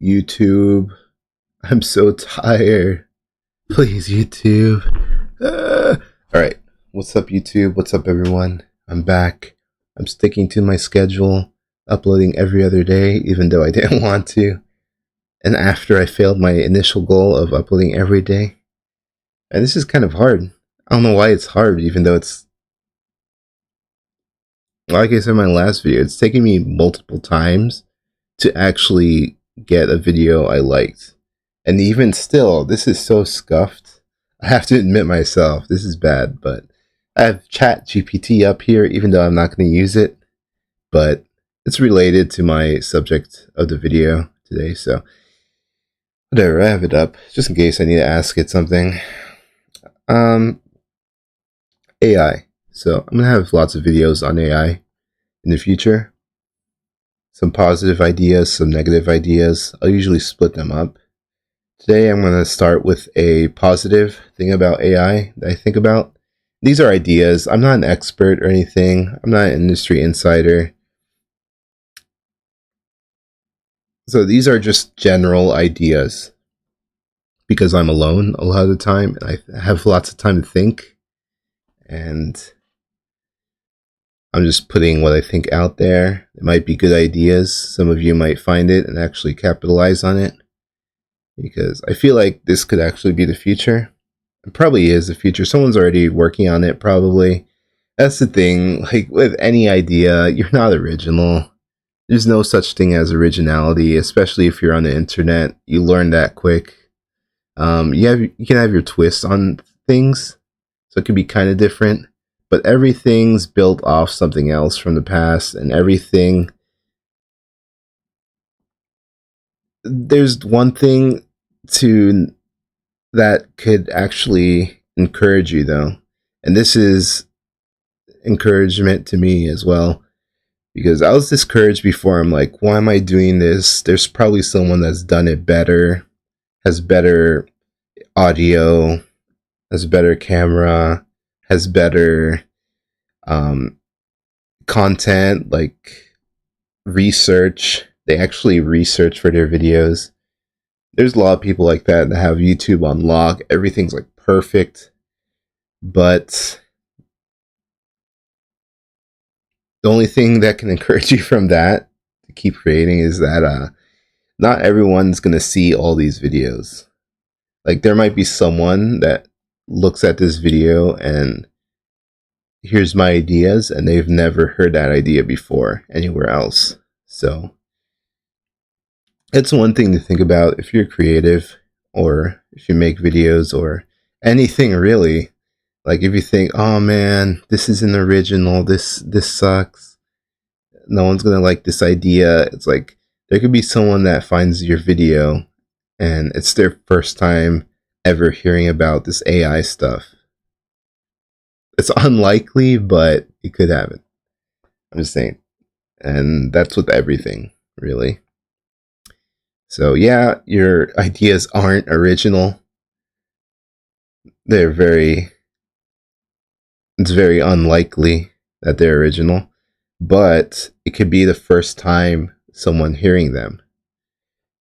YouTube. I'm so tired. Please, YouTube. Alright. What's up, YouTube? What's up, everyone? I'm back. I'm sticking to my schedule, uploading every other day, even though I didn't want to. And after I failed my initial goal of uploading every day. And this is kind of hard. I don't know why it's hard, even though it's, like I said in my last video, it's taken me multiple times to actually get a video I liked. And even still, this is so scuffed. I have to admit myself, this is bad, but I have Chat GPT up here, even though I'm not going to use it. But it's related to my subject of the video today, so whatever, I have it up, just in case I need to ask it something. AI. So I'm going to have lots of videos on AI in the future. Some positive ideas, some negative ideas. I'll usually split them up. Today I'm going to start with a positive thing about AI that I think about. These are ideas. I'm not an expert or anything. I'm not an industry insider. So these are just general ideas. Because I'm alone a lot of the time, and I have lots of time to think. And I'm just putting what I think out there. It might be good ideas. Some of you might find it and actually capitalize on it. Because I feel like this could actually be the future. It probably is the future. Someone's already working on it, probably. That's the thing. Like, with any idea, you're not original. There's no such thing as originality, especially if you're on the internet. You learn that quick. You can have your twist on things, so it can be kind of different. But everything's built off something else from the past, and everything. There's one thing that could actually encourage you, though, and this is encouragement to me as well, because I was discouraged before. I'm like, why am I doing this? There's probably someone that's done it better, has better audio, has better camera, has better content, like research. They actually research for their videos. There's a lot of people like that have YouTube on lock. Everything's like perfect. But the only thing that can encourage you from that to keep creating is that not everyone's going to see all these videos. Like, there might be someone that looks at this video and hears my ideas, and they've never heard that idea before anywhere else. So it's one thing to think about if you're creative, or if you make videos, or anything really. Like, if you think, oh man, this isn't original, this sucks, no one's gonna like this idea. It's like, there could be someone that finds your video and it's their first time ever hearing about this AI stuff. It's unlikely, but it could happen. I'm just saying. And that's with everything, really. So yeah, your ideas aren't original. It's very unlikely that they're original, but it could be the first time someone hearing them.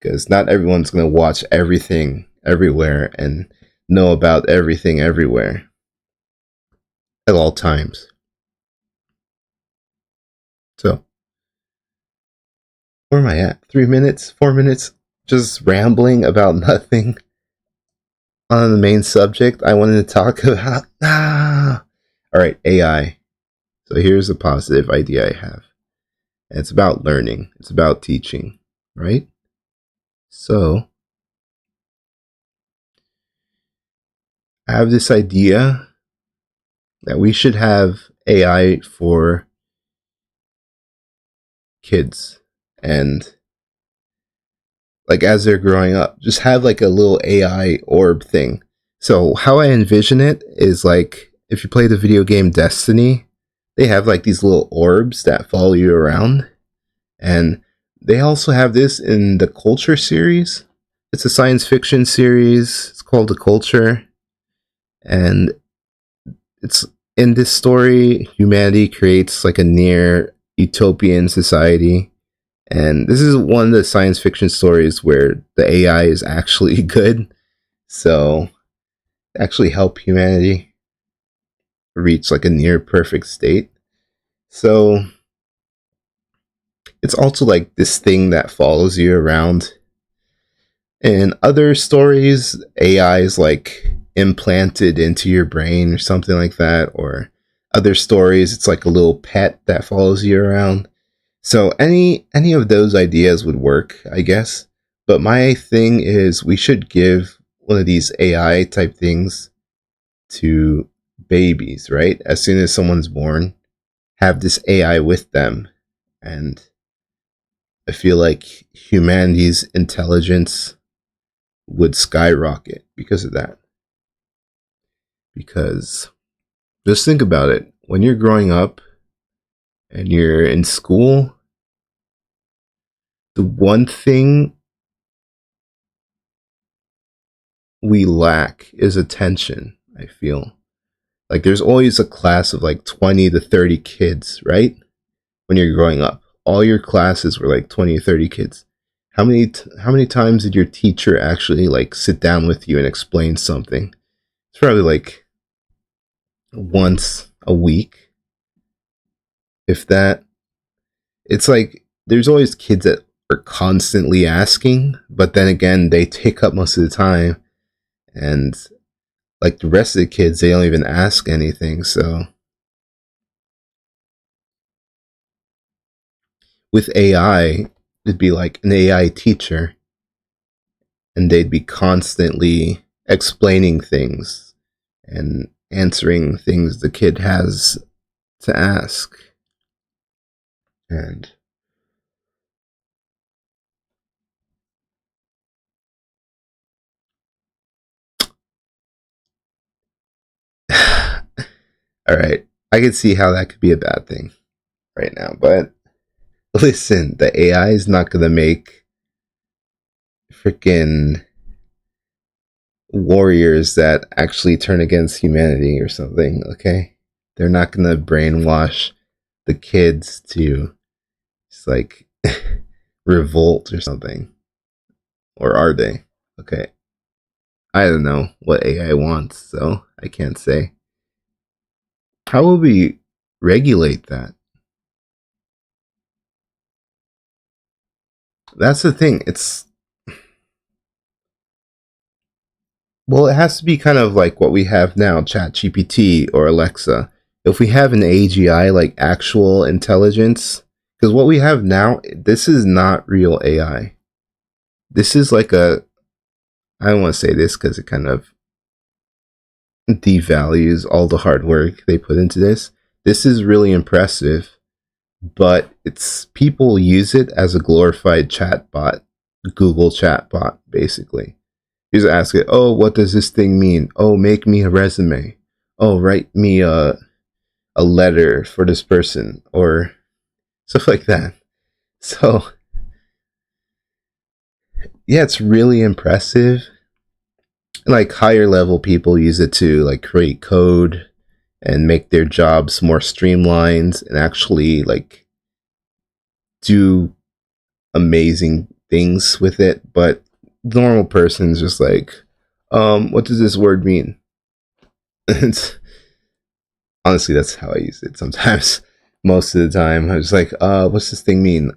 Because not everyone's going to watch everything everywhere and know about everything everywhere at all times. So, where am I at? 3 minutes? 4 minutes? Just rambling about nothing on the main subject I wanted to talk about. Alright, AI. So here's a positive idea I have. And it's about learning. It's about teaching, right? So I have this idea that we should have AI for kids, and like, as they're growing up, just have like a little AI orb thing. So how I envision it is, like, if you play the video game Destiny, they have like these little orbs that follow you around. And they also have this in the Culture series. It's a science fiction series. It's called The Culture. And it's in this story, humanity creates like a near utopian society. And this is one of the science fiction stories where the AI is actually good. So actually help humanity reach like a near perfect state. So it's also like this thing that follows you around. In other stories, AI is like implanted into your brain or something like that. Or other stories, it's like a little pet that follows you around. So any of those ideas would work, I guess. But my thing is we should give one of these AI type things to babies, right? As soon as someone's born, have this AI with them. And I feel like humanity's intelligence would skyrocket because of that. Because just think about it. When you're growing up and you're in school, the one thing we lack is attention, I feel. Like there's always a class of like 20 to 30 kids, right? When you're growing up, all your classes were like 20 or 30 kids. How many times did your teacher actually like sit down with you and explain something? It's probably like once a week, if that. It's like there's always kids that are constantly asking, but then again, they take up most of the time, and like the rest of the kids, they don't even ask anything. So with AI, it'd be like an AI teacher, and they'd be constantly explaining things and answering things the kid has to ask. And all right, I can see how that could be a bad thing right now, but listen, the AI is not going to make freaking warriors that actually turn against humanity or something, okay? They're not going to brainwash the kids to just like revolt or something. Or are they? Okay. I don't know what AI wants, so I can't say. How will we regulate that? That's the thing. It's well, it has to be kind of like what we have now, ChatGPT or Alexa. If we have an AGI, like actual intelligence, because what we have now, this is not real AI. This is like a, I don't want to say this because it kind of devalues all the hard work they put into this. This is really impressive, but it's people use it as a glorified chatbot, Google chatbot, basically. You just ask it, oh, what does this thing mean? Oh, make me a resume. Oh, write me a letter for this person or stuff like that. So, yeah, it's really impressive. Like higher level people use it to like create code and make their jobs more streamlined and actually like do amazing things with it. But the normal person's just like, what does this word mean? It's, honestly, that's how I use it sometimes. Most of the time, I was like, what's this thing mean?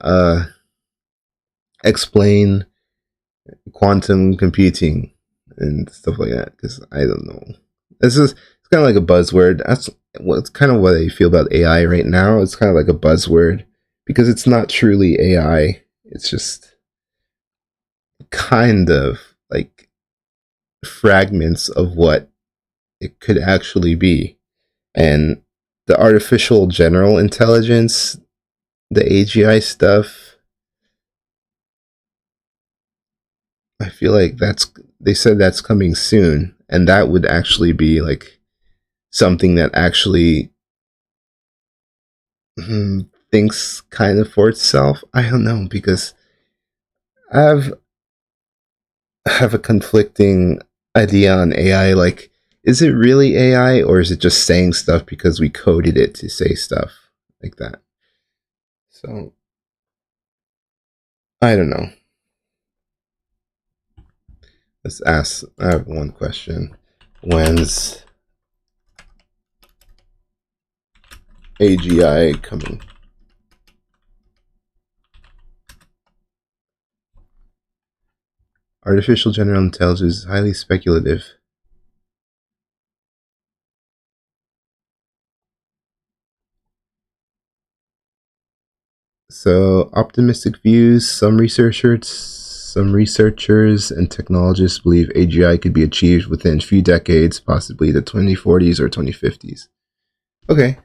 Explain quantum computing and stuff like that because I don't know. This is it's kind of like a buzzword. That's what's kind of what I feel about AI right now. It's kind of like a buzzword because it's not truly AI. It's just kind of like fragments of what it could actually be. And the artificial general intelligence, the AGI stuff, I feel like that's they said that's coming soon, and that would actually be like something that actually thinks kind of for itself. I don't know because I have a conflicting idea on AI. Like, is it really AI or is it just saying stuff because we coded it to say stuff like that? So I don't know. Let's ask. I have one question. When's AGI coming? Artificial general intelligence is highly speculative. So optimistic views. Some researchers and technologists believe AGI could be achieved within a few decades, possibly the 2040s or 2050s. Okay,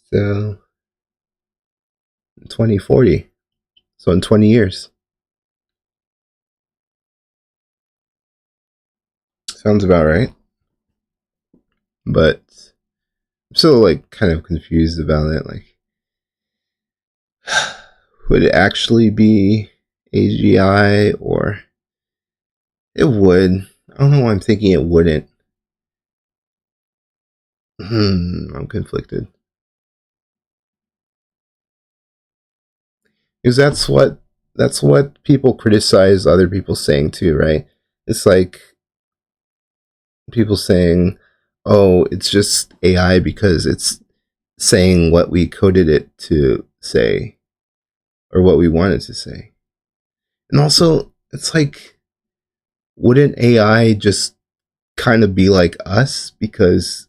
so 2040. So in 20 years. Sounds about right. But I'm still like kind of confused about it. Like, would it actually be AGI or it would? I don't know why I'm thinking it wouldn't. I'm conflicted. Because that's what people criticize other people saying too, right? It's like people saying, "Oh, it's just AI because it's saying what we coded it to say or what we wanted to say." And also, it's like, wouldn't AI just kind of be like us because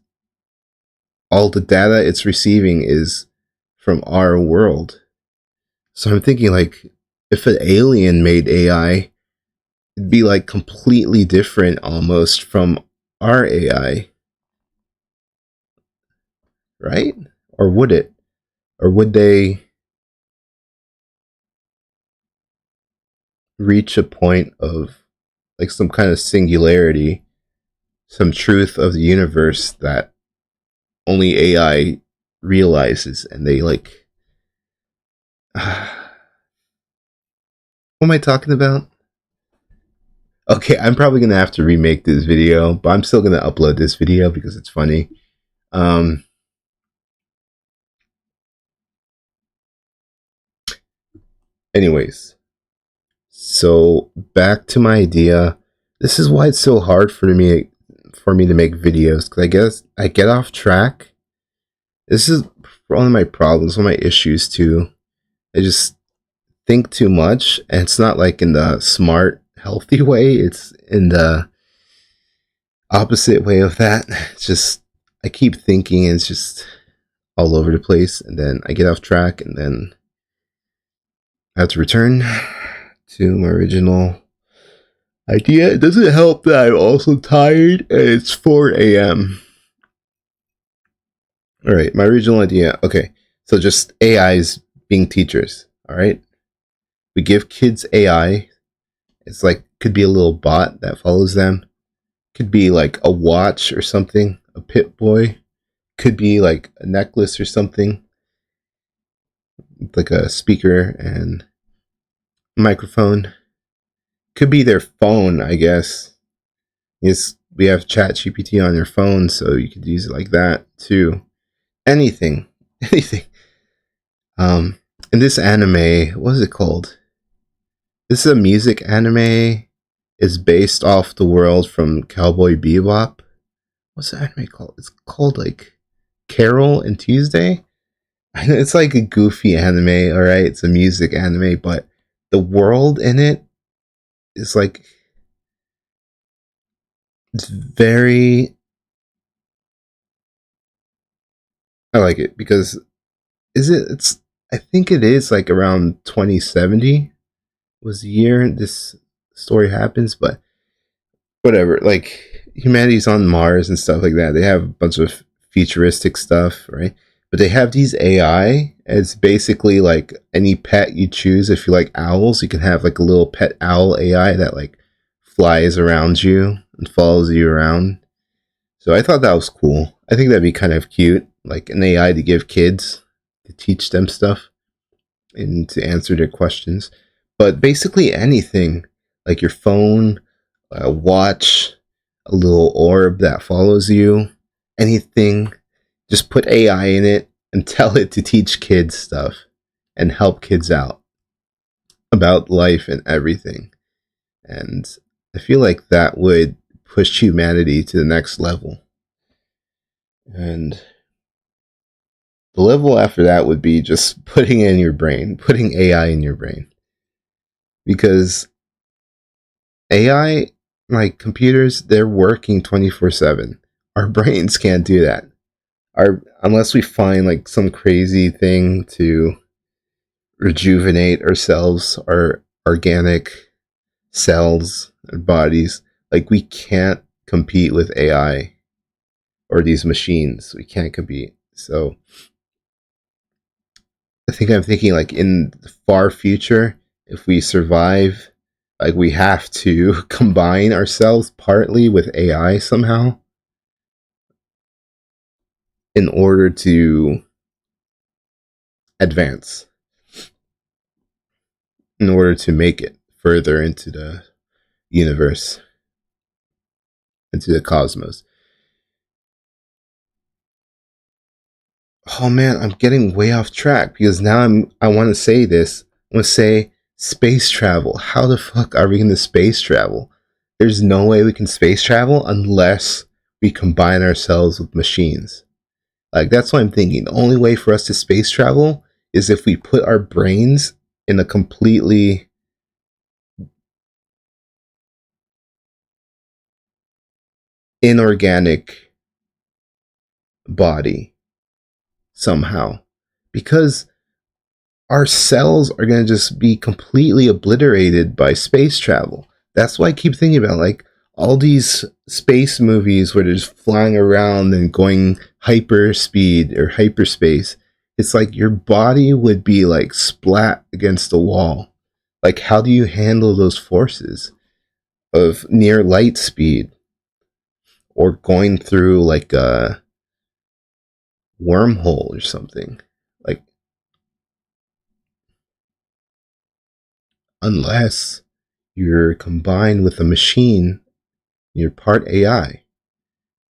all the data it's receiving is from our world? So I'm thinking like, if an alien made AI, it'd be like completely different almost from our AI, right? Or would it? Or would they reach a point of like some kind of singularity, some truth of the universe that only AI realizes, and they like, what am I talking about? Okay, I'm probably gonna have to remake this video, but I'm still gonna upload this video because it's funny. Um, anyways, so back to my idea. This is why it's so hard for me to make videos, because I guess I get off track. This is one of my problems, one of my issues too. I just think too much, and it's not like in the smart, healthy way. It's in the opposite way of that. It's just I keep thinking, and it's just all over the place, and then I get off track, and then I have to return to my original idea. It doesn't help that I'm also tired, and it's 4 a.m. All right, my original idea. Okay, so just AIs being teachers. All right, we give kids AI. It's like could be a little bot that follows them. Could be like a watch or something, a Pit Boy. Could be like a necklace or something, like a speaker and microphone. Could be their phone, I guess. Yes, we have Chat GPT on your phone, so you could use it like that too. Anything, anything. Um, in this anime, what is it called? This is a music anime. It's based off the world from Cowboy Bebop. What's the anime called? It's called like Carol and Tuesday. It's like a goofy anime, all right. It's a music anime, but the world in it is like it's very. I like it because is it? It's. I think it is like around 2070 was the year this story happens, but whatever. Like humanity's on Mars and stuff like that. They have a bunch of futuristic stuff, right? But they have these AI. It's basically like any pet you choose. If you like owls, you can have like a little pet owl AI that like flies around you and follows you around. So I thought that was cool. I think that'd be kind of cute, like an AI to give kids to teach them stuff and to answer their questions. But basically anything, like your phone, a watch, a little orb that follows you, anything, just put AI in it and tell it to teach kids stuff and help kids out. about life and everything. And I feel like that would push humanity to the next level. And the level after that would be just putting it in your brain, putting AI in your brain. Because AI, like computers, they're working 24/7. Our brains can't do that. Unless we find like some crazy thing to rejuvenate ourselves, our organic cells and bodies, like we can't compete with AI or these machines. We can't compete. So I think I'm thinking like in the far future, if we survive, like we have to combine ourselves partly with AI somehow in order to advance, in order to make it further into the universe, into the cosmos. Oh man, I'm getting way off track because now I want to say this. I want to say space travel. How the fuck are we going to space travel? There's no way we can space travel unless we combine ourselves with machines. Like that's what I'm thinking. The only way for us to space travel is if we put our brains in a completely inorganic body somehow. Because our cells are going to just be completely obliterated by space travel. That's why I keep thinking about like all these space movies where they're just flying around and going hyper speed or hyperspace. It's like your body would be like splat against the wall. Like, how do you handle those forces of near light speed or going through like a wormhole or something? Like, unless you're combined with a machine, you're part AI.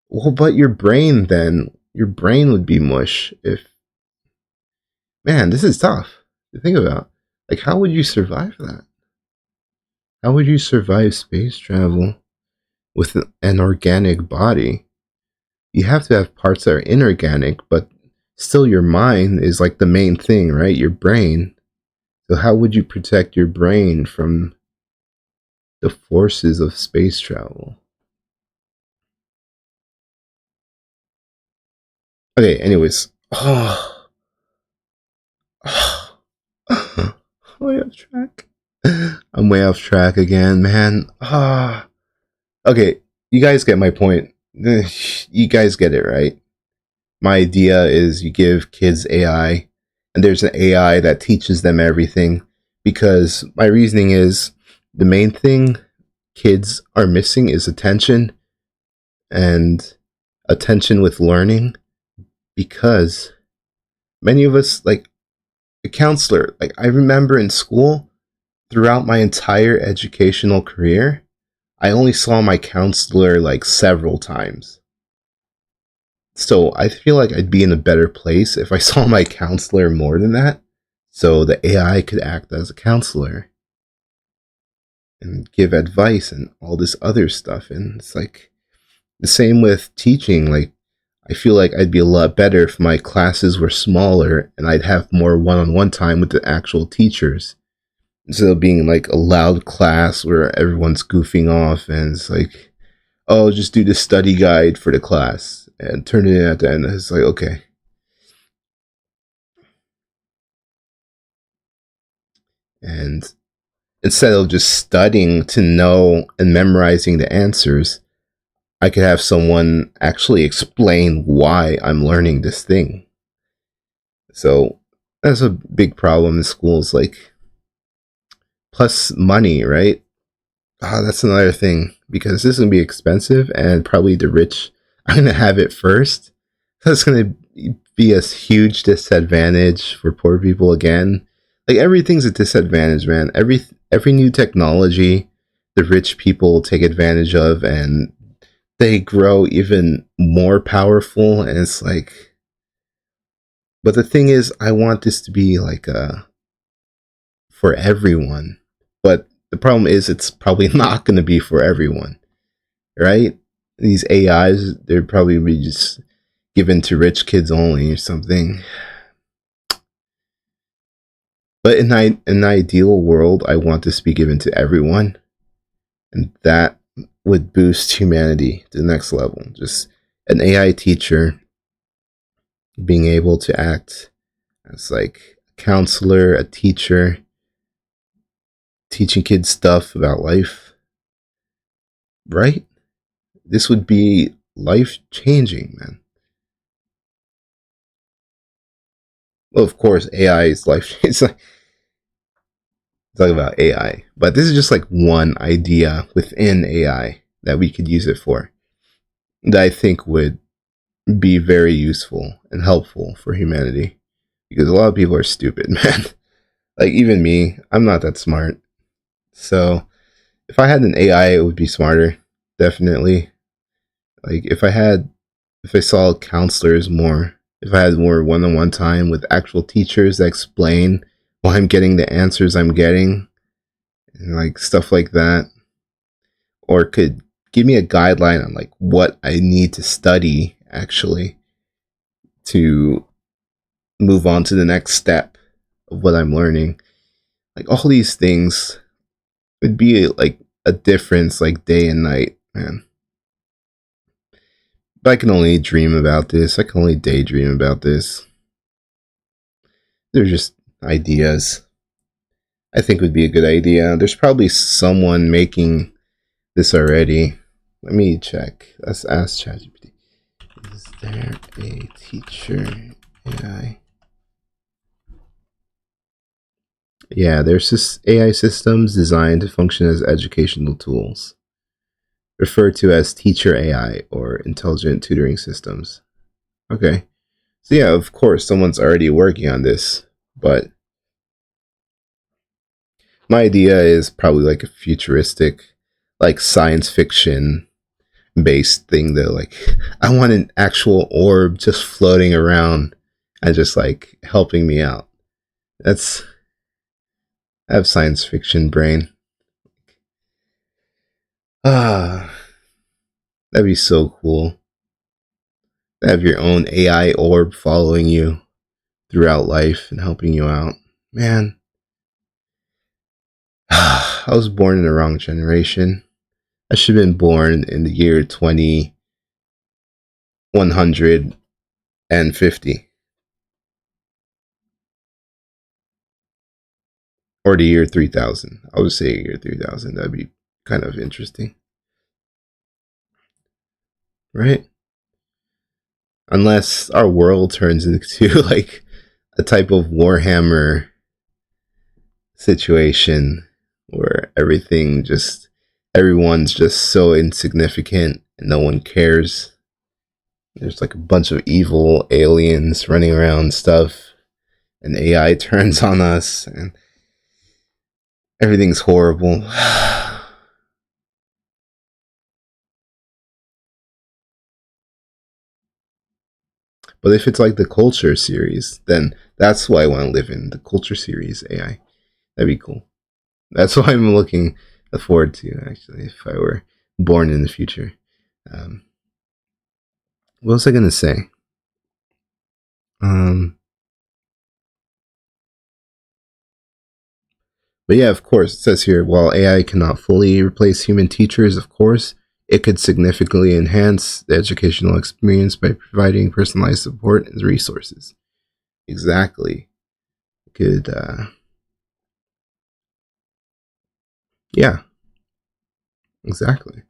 Well, but your brain then, your brain would be mush if, man, this is tough to think about. Like, how would you survive that? How would you survive space travel with an organic body? You have to have parts that are inorganic, but still your mind is like the main thing, right? Your brain. So, how would you protect your brain from the forces of space travel? Okay, anyways. Oh, way off track. I'm way off track again, man. Okay, you guys get my point. You guys get it, right? My idea is you give kids AI, and there's an AI that teaches them everything. Because my reasoning is the main thing kids are missing is attention and attention with learning. Because many of us, like a counselor, like I remember in school, throughout my entire educational career, I only saw my counselor like several times. So I feel like I'd be in a better place if I saw my counselor more than that. So the AI could act as a counselor and give advice and all this other stuff. And it's like the same with teaching. Like, I feel like I'd be a lot better if my classes were smaller and I'd have more one on one time with the actual teachers instead of being like a loud class where everyone's goofing off and it's like, oh, just do the study guide for the class and turn it in at the end. It's like, okay. And instead of just studying to know and memorizing the answers, I could have someone actually explain why I'm learning this thing. So that's a big problem in schools. Like, plus money, right? That's another thing because this is gonna be expensive, and probably the rich are gonna have it first. That's gonna be a huge disadvantage for poor people again. Like everything's a disadvantage, man. Every new technology, the rich people take advantage of, and they grow even more powerful. And it's like, but the thing is, I want this to be like a for everyone. But the problem is, it's probably not going to be for everyone, right? These AIs, they're probably be just given to rich kids only or something. But in an ideal world, I want this to be given to everyone, and that would boost humanity to the next level. Just an AI teacher being able to act as like a counselor, a teacher, teaching kids stuff about life, right? This would be life changing, man. Well, of course, AI is life changing. It's like talk about AI, but this is just like one idea within AI that we could use it for that I think would be very useful and helpful for humanity, because a lot of people are stupid, man. Like even me, I'm not that smart. So if I had an AI, it would be smarter, definitely. Like if I saw counselors more, if I had more one-on-one time with actual teachers that explain why I'm getting the answers I'm getting, and like stuff like that, or could give me a guideline on like what I need to study actually to move on to the next step of what I'm learning. Like all these things would be like a difference like day and night, man. But I can only dream about this. I can only daydream about this. They're just ideas. I think would be a good idea. There's probably someone making this already. Let me check. Let's ask ChatGPT. Is there a teacher AI? Yeah, there's this AI systems designed to function as educational tools, referred to as teacher AI or intelligent tutoring systems. Okay. So yeah, of course, someone's already working on this, but my idea is probably like a futuristic, like science fiction based thing though. Like I want an actual orb just floating around and just like helping me out. That's I have science fiction brain. Ah, that'd be so cool. To have your own AI orb following you throughout life and helping you out. Man, I was born in the wrong generation. I should have been born in the year 2150 or the year 3000. I'll just say year 3000. That'd be kind of interesting, right? Unless our world turns into like a type of Warhammer situation where everyone's just so insignificant and no one cares. There's like a bunch of evil aliens running around and stuff, and AI turns on us, and everything's horrible. But if it's like the culture series, then that's what I want to live in, the culture series AI. That'd be cool. That's what I'm looking forward to, actually, if I were born in the future. Um, what was I going to say? Um, but yeah, of course, it says here, while AI cannot fully replace human teachers, of course, it could significantly enhance the educational experience by providing personalized support and resources. Exactly. It could, yeah, exactly.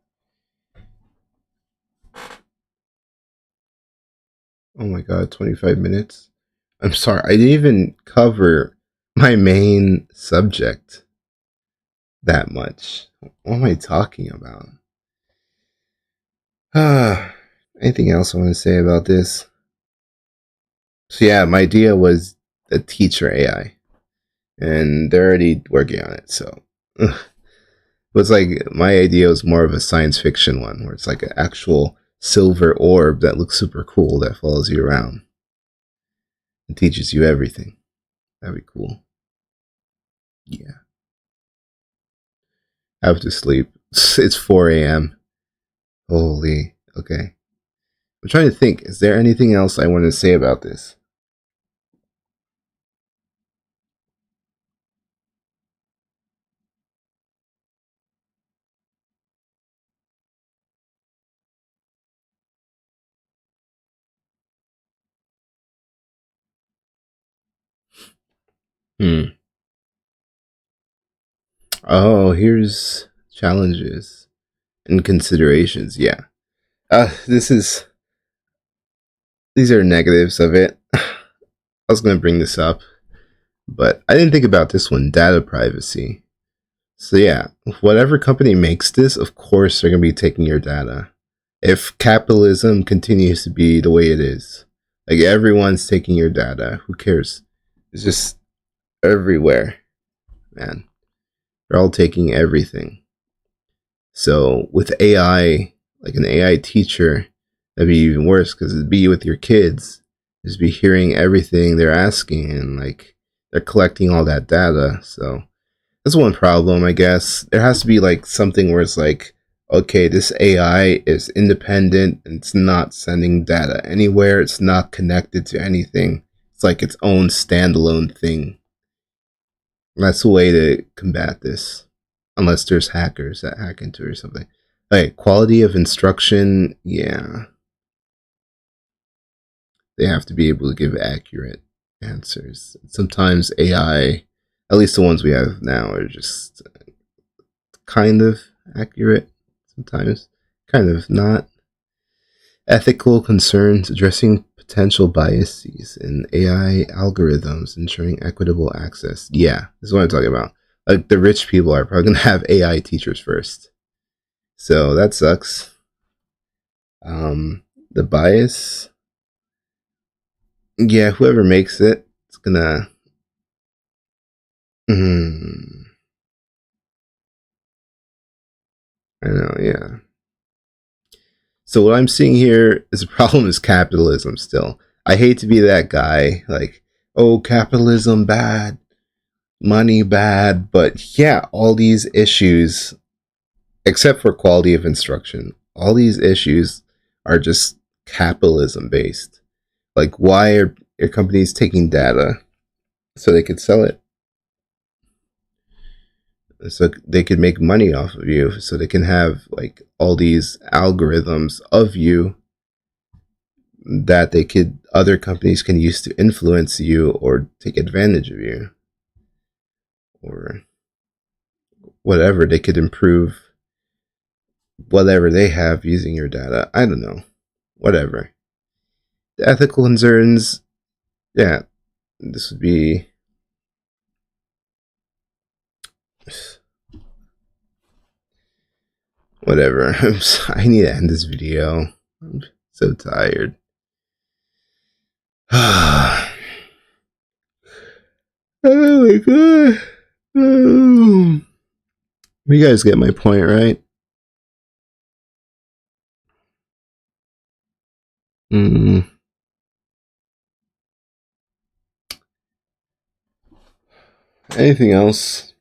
Oh my god, 25 minutes. I'm sorry, I didn't even cover my main subject that much. What am I talking about? Anything else I want to say about this? So yeah, my idea was a teacher AI, and they're already working on it. So it was like my idea was more of a science fiction one, where it's like an actual silver orb that looks super cool that follows you around and teaches you everything. That'd be cool. Yeah, I have to sleep. It's 4 a.m. Holy. Okay. I'm trying to think. Is there anything else I want to say about this? Hmm. Oh, here's challenges and considerations. Yeah. This is these are negatives of it. I was gonna bring this up, but I didn't think about this one. Data privacy. So yeah, whatever company makes this, of course they're gonna be taking your data. If capitalism continues to be the way it is, like everyone's taking your data, who cares? It's just everywhere, man. They're all taking everything. So with AI, like an AI teacher, that'd be even worse because it'd be with your kids, just be hearing everything they're asking and like they're collecting all that data. So that's one problem, I guess. There has to be like something where it's like, okay, this AI is independent and it's not sending data anywhere. It's not connected to anything. It's like its own standalone thing. That's the way to combat this, unless there's hackers that hack into it or something. Okay, quality of instruction, yeah, they have to be able to give accurate answers. Sometimes AI, at least the ones we have now, are just kind of accurate. Sometimes, kind of not. Ethical concerns addressing potential biases in AI algorithms, ensuring equitable access. Yeah, this is what I'm talking about. Like the rich people are probably gonna have AI teachers first, so that sucks. The bias, yeah, whoever makes it, it's gonna. Mm, I know, yeah. So what I'm seeing here is the problem is capitalism. Still, I hate to be that guy. Like, oh, capitalism bad, money bad, but yeah, all these issues, except for quality of instruction, all these issues are just capitalism based. Like, why are your companies taking data so they could sell it? So they could make money off of you, so they can have like all these algorithms of you that they could other companies can use to influence you or take advantage of you or whatever. They could improve whatever they have using your data. I don't know. Whatever. The ethical concerns, yeah, this would be whatever. I need to end this video. I'm so tired. Oh my god. Oh. You guys get my point, right? Mm. Anything else?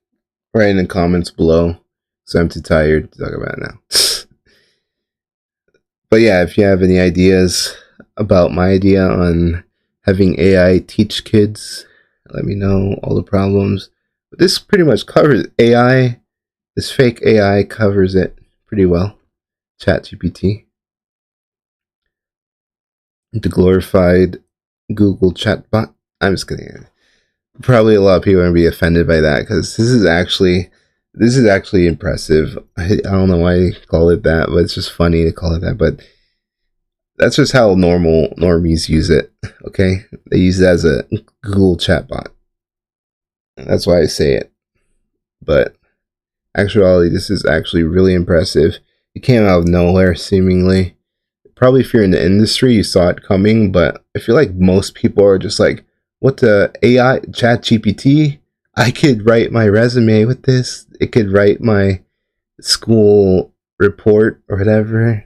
Write in the comments below. So I'm too tired to talk about it now. But yeah, if you have any ideas about my idea on having AI teach kids, let me know all the problems. But this pretty much covers AI. This fake AI covers it pretty well. ChatGPT, the glorified Google chatbot. I'm just kidding. Probably a lot of people are gonna be offended by that because this is actually impressive. I don't know why you call it that, but it's just funny to call it that. But that's just how normal normies use it. Okay, they use it as a Google chatbot. That's why I say it. But actuality, this is actually really impressive. It came out of nowhere, seemingly. Probably if you're in the industry, you saw it coming. But I feel like most people are just like, "What the AI Chat GPT? I could write my resume with this. It could write my school report or whatever."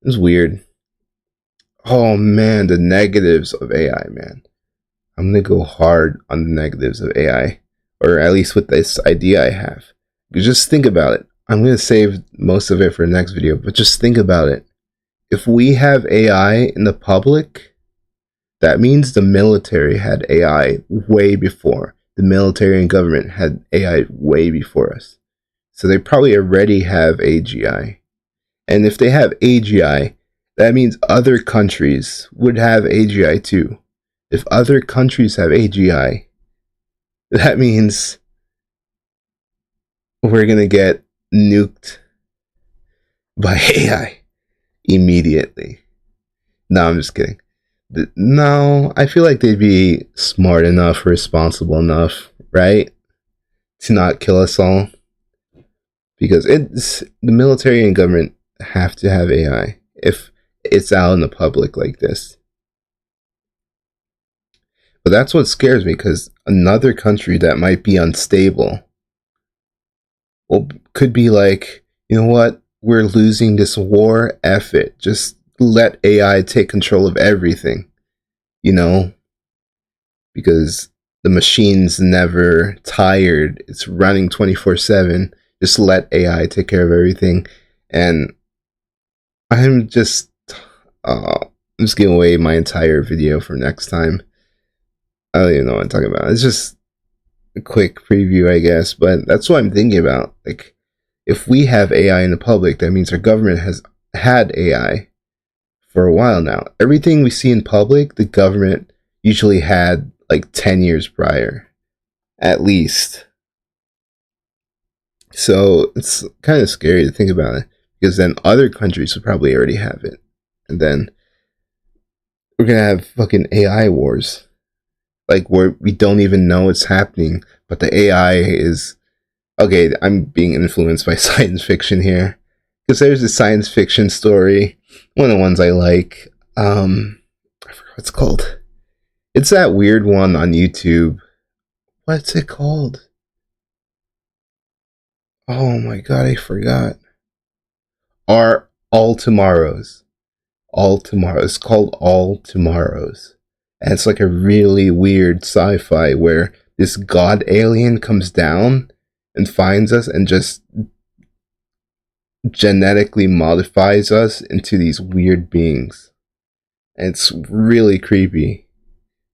It's weird. Oh man, the negatives of AI, man. I'm gonna go hard on the negatives of AI, or at least with this idea I have. You just think about it. I'm gonna save most of it for the next video, but just think about it. If we have AI in the public, that means the military had AI way before. The military and government had AI way before us. So they probably already have AGI. And if they have AGI, that means other countries would have AGI too. If other countries have AGI, that means we're going to get nuked by AI immediately. No, I'm just kidding. No, I feel like they'd be smart enough, responsible enough, right? To not kill us all. Because it's the military and government have to have AI if it's out in the public like this. But that's what scares me, because another country that might be unstable, well, could be like, you know what? We're losing this war. F it. Just let AI take control of everything. You know? Because the machine's never tired. It's running 24/7. Just let AI take care of everything. And I'm just giving away my entire video for next time. I don't even know what I'm talking about. It's just a quick preview, I guess, but that's what I'm thinking about. Like, if we have AI in the public, that means our government has had AI for a while now. Everything we see in public, the government usually had like 10 years prior, at least. So it's kind of scary to think about it, because then other countries would probably already have it. And then we're going to have fucking AI wars. Like, where we don't even know it's happening, but the AI is... Okay, I'm being influenced by science fiction here, because there's a science fiction story, one of the ones I like. I forgot what it's called. It's that weird one on YouTube. What's it called? Oh my god, I forgot. All Tomorrows. All Tomorrows. It's called All Tomorrows. And it's like a really weird sci-fi where this god alien comes down and finds us and just genetically modifies us into these weird beings. And it's really creepy,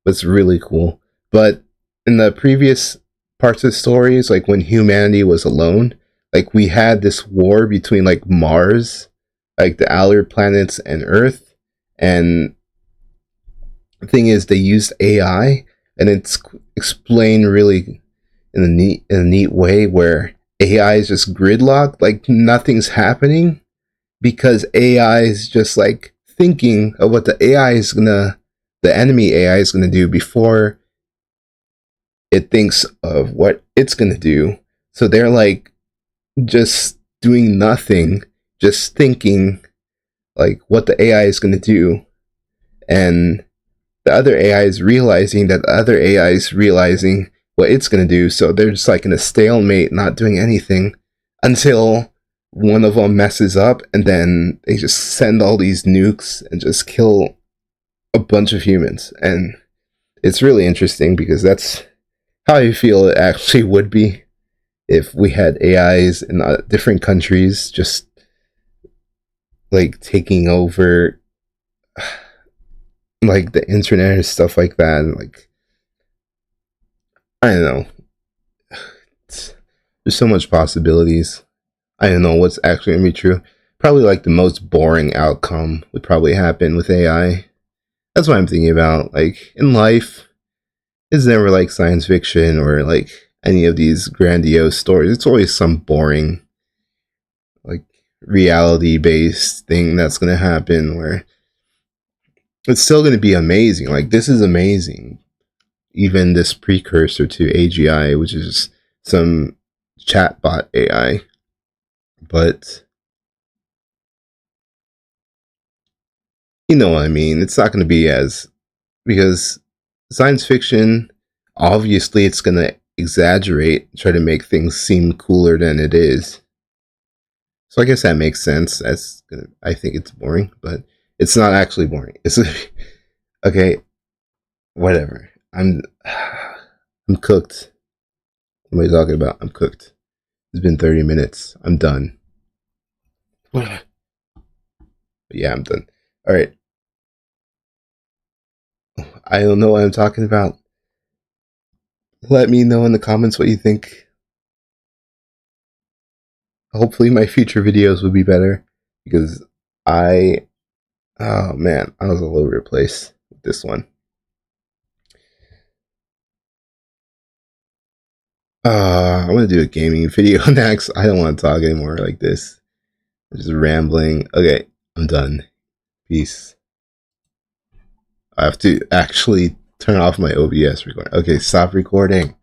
but it's really cool. But in the previous parts of the stories, like when humanity was alone, like we had this war between like Mars, like the outer planets, and Earth. And the thing is, they used AI, and it's explained really in a neat way, where AI is just gridlocked, like nothing's happening, because AI is just like thinking of what the enemy AI is gonna do before it thinks of what it's gonna do. So they're like just doing nothing, just thinking like what the AI is gonna do, and the other AI is realizing that the other AI is realizing what it's gonna do. So they're just like in a stalemate, not doing anything until one of them messes up, and then they just send all these nukes and just kill a bunch of humans. And it's really interesting, because that's how I feel it actually would be if we had AIs in different countries just like taking over like the internet and stuff like that. And like, I don't know, there's so much possibilities. I don't know what's actually gonna be true. Probably like the most boring outcome would probably happen with AI. That's what I'm thinking about. Like, in life, it's never like science fiction or like any of these grandiose stories. It's always some boring, like, reality based thing that's gonna happen, where it's still gonna be amazing. Like, this is amazing. Even this precursor to AGI, which is some chatbot AI. But you know what I mean. It's not gonna be as... because science fiction, obviously it's going to exaggerate, try to make things seem cooler than it is. So I guess that makes sense. I think it's boring, but it's not actually boring. It's okay, whatever. I'm I'm cooked. What am I talking about? I'm cooked. It's been 30 minutes. I'm done. But yeah, I'm done. All right. I don't know what I'm talking about. Let me know in the comments what you think. Hopefully my future videos will be better because I oh man, I was all over the place with this one. I'm gonna do a gaming video next. I don't want to talk anymore like this. I'm just rambling. Okay, I'm done. Peace. I have to actually turn off my OBS recording. Okay, stop recording.